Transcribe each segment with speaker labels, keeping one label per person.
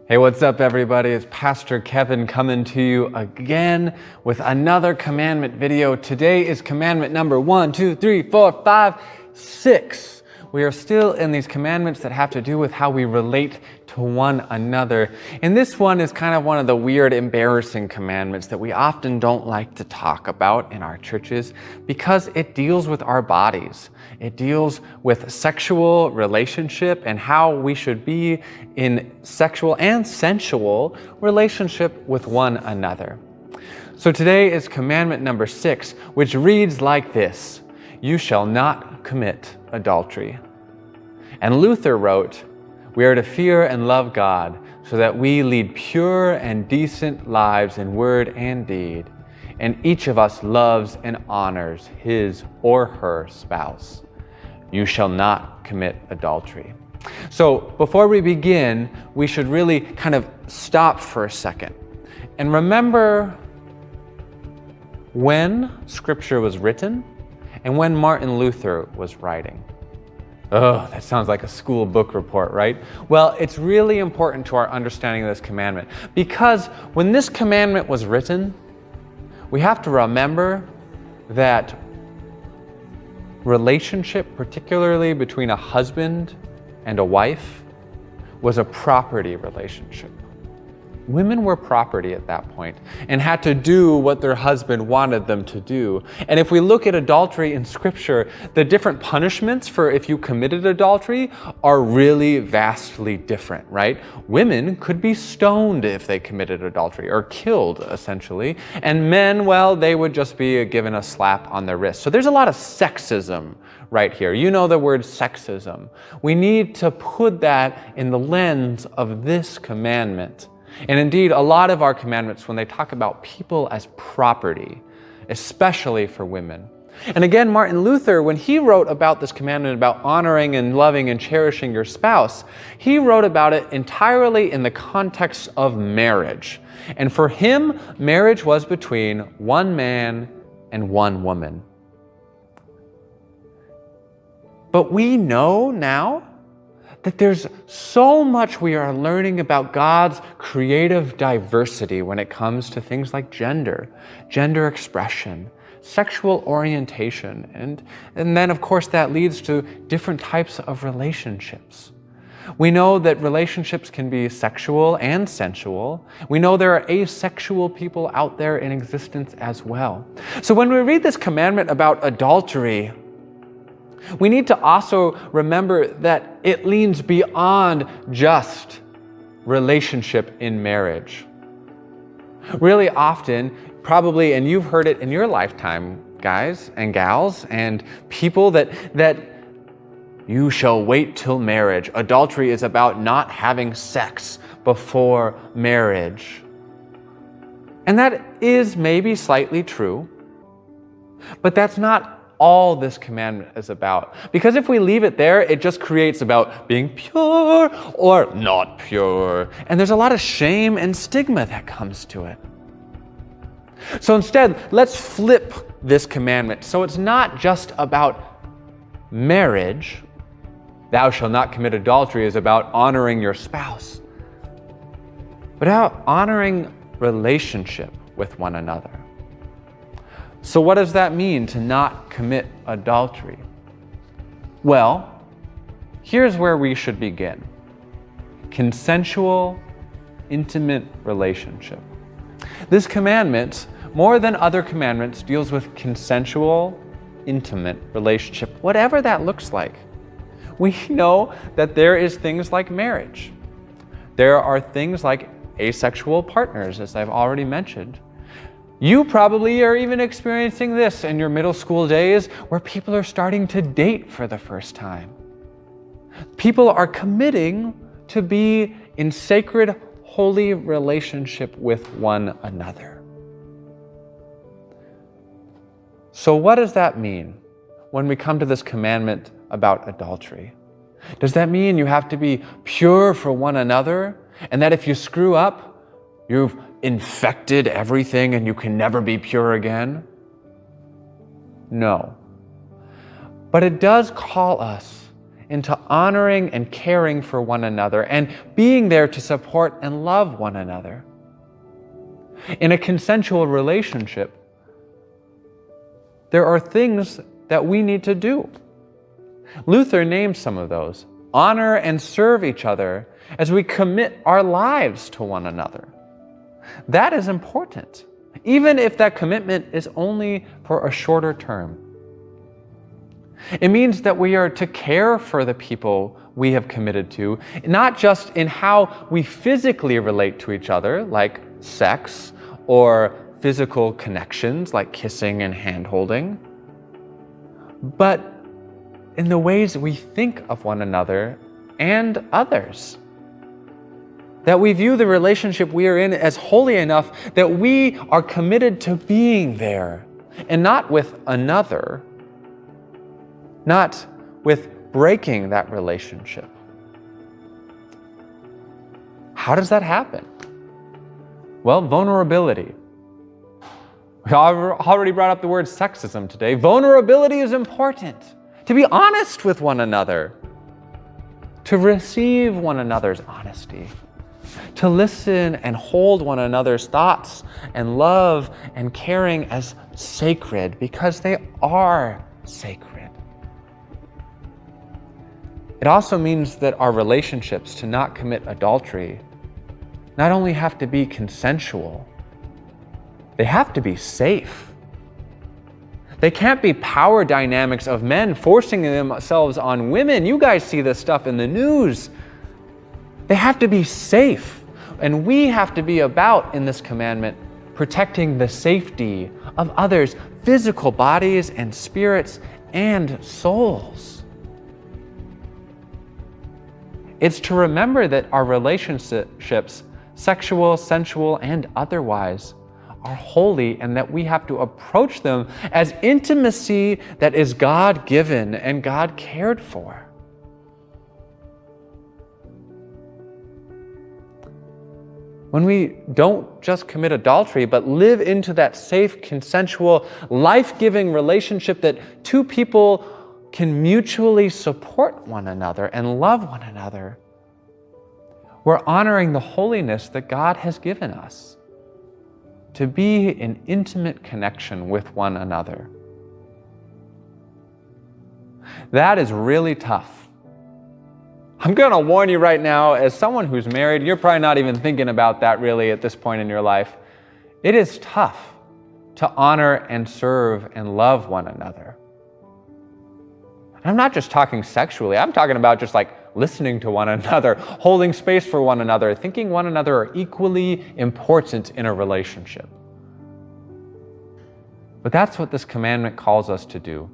Speaker 1: Hey, what's up everybody? It's Pastor Kevin coming to you again with another commandment video. Today is commandment number 1, 2, 3, 4, 5, 6. We are still in these commandments that have to do with how we relate to one another. And this one is kind of one of the weird, embarrassing commandments that we often don't like to talk about in our churches because it deals with our bodies. It deals with sexual relationship and how we should be in sexual and sensual relationship with one another. So today is commandment number 6, which reads like this: "You shall not commit adultery." And Luther wrote, "We are to fear and love God so that we lead pure and decent lives in word and deed, and each of us loves and honors his or her spouse. You shall not commit adultery." So before we begin, we should really kind of stop for a second and remember when Scripture was written and when Martin Luther was writing. Oh, that sounds like a school book report, right? Well, it's really important to our understanding of this commandment because when this commandment was written, we have to remember that relationship, particularly between a husband and a wife, was a property relationship. Women were property at that point and had to do what their husband wanted them to do. And if we look at adultery in Scripture, the different punishments for if you committed adultery are really vastly different, right? Women could be stoned if they committed adultery or killed, essentially. And men, well, they would just be given a slap on their wrist. So there's a lot of sexism right here. You know the word sexism. We need to put that in the lens of this commandment. And indeed, a lot of our commandments, when they talk about people as property, especially for women. And again, Martin Luther, when he wrote about this commandment about honoring and loving and cherishing your spouse, he wrote about it entirely in the context of marriage. And for him, marriage was between one man and one woman. But we know now that there's so much we are learning about God's creative diversity when it comes to things like gender expression, sexual orientation, and then of course that leads to different types of relationships. We know that relationships can be sexual and sensual. We know there are asexual people out there in existence as well. So when we read this commandment about adultery, we need to also remember that it leans beyond just relationship in marriage. Really often, probably, and you've heard it in your lifetime, guys and gals, and people, that you shall wait till marriage. Adultery is about not having sex before marriage. And that is maybe slightly true, but that's not all this commandment is about. Because if we leave it there, it just creates about being pure or not pure. And there's a lot of shame and stigma that comes to it. So instead, let's flip this commandment. So it's not just about marriage. Thou shalt not commit adultery is about honoring your spouse, but about honoring relationship with one another. So what does that mean to not commit adultery? Well, here's where we should begin. Consensual, intimate relationship. This commandment, more than other commandments, deals with consensual, intimate relationship, whatever that looks like. We know that there is things like marriage. There are things like asexual partners, as I've already mentioned. You probably are even experiencing this in your middle school days where people are starting to date for the first time. People are committing to be in sacred, holy relationship with one another. So what does that mean when we come to this commandment about adultery? Does that mean you have to be pure for one another, and that if you screw up, you've infected everything and you can never be pure again? No. But it does call us into honoring and caring for one another and being there to support and love one another. In a consensual relationship, there are things that we need to do. Luther named some of those. Honor and serve each other as we commit our lives to one another. That is important, even if that commitment is only for a shorter term. It means that we are to care for the people we have committed to, not just in how we physically relate to each other, like sex, or physical connections, like kissing and hand-holding, but in the ways we think of one another and others. That we view the relationship we are in as holy enough that we are committed to being there, and not with another, not with breaking that relationship. How does that happen? Well, vulnerability. We already brought up the word sexism today. Vulnerability is important. To be honest with one another, to receive one another's honesty, to listen and hold one another's thoughts and love and caring as sacred, because they are sacred. It also means that our relationships to not commit adultery not only have to be consensual, they have to be safe. They can't be power dynamics of men forcing themselves on women. You guys see this stuff in the news. They have to be safe. And we have to be about, in this commandment, protecting the safety of others' physical bodies and spirits and souls. It's to remember that our relationships, sexual, sensual, and otherwise, are holy, and that we have to approach them as intimacy that is God-given and God cared for. When we don't just commit adultery, but live into that safe, consensual, life-giving relationship that two people can mutually support one another and love one another, we're honoring the holiness that God has given us to be in intimate connection with one another. That is really tough. I'm going to warn you right now, as someone who's married, you're probably not even thinking about that really at this point in your life. It is tough to honor and serve and love one another. I'm not just talking sexually, I'm talking about just like listening to one another, holding space for one another, thinking one another are equally important in a relationship. But that's what this commandment calls us to do.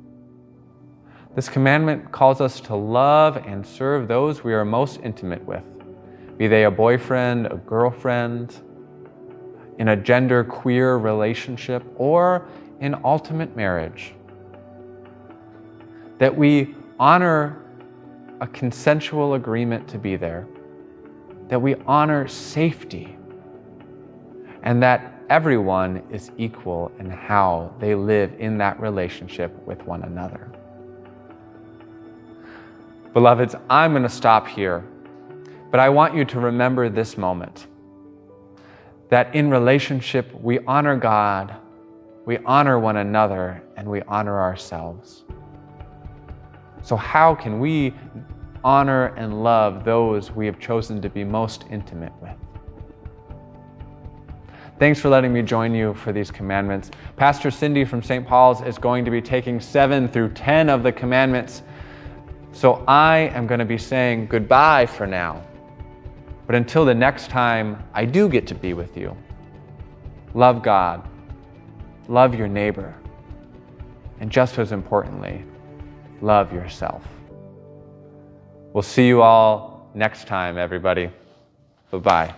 Speaker 1: This commandment calls us to love and serve those we are most intimate with, be they a boyfriend, a girlfriend, in a gender-queer relationship, or in ultimate marriage. That we honor a consensual agreement to be there, that we honor safety, and that everyone is equal in how they live in that relationship with one another. Beloveds, I'm going to stop here, but I want you to remember this moment, that in relationship we honor God, we honor one another, and we honor ourselves. So how can we honor and love those we have chosen to be most intimate with? Thanks for letting me join you for these commandments. Pastor Cindy from St. Paul's is going to be taking 7 through 10 of the commandments. So I am going to be saying goodbye for now. But until the next time I do get to be with you, love God, love your neighbor, and just as importantly, love yourself. We'll see you all next time, everybody. Bye-bye.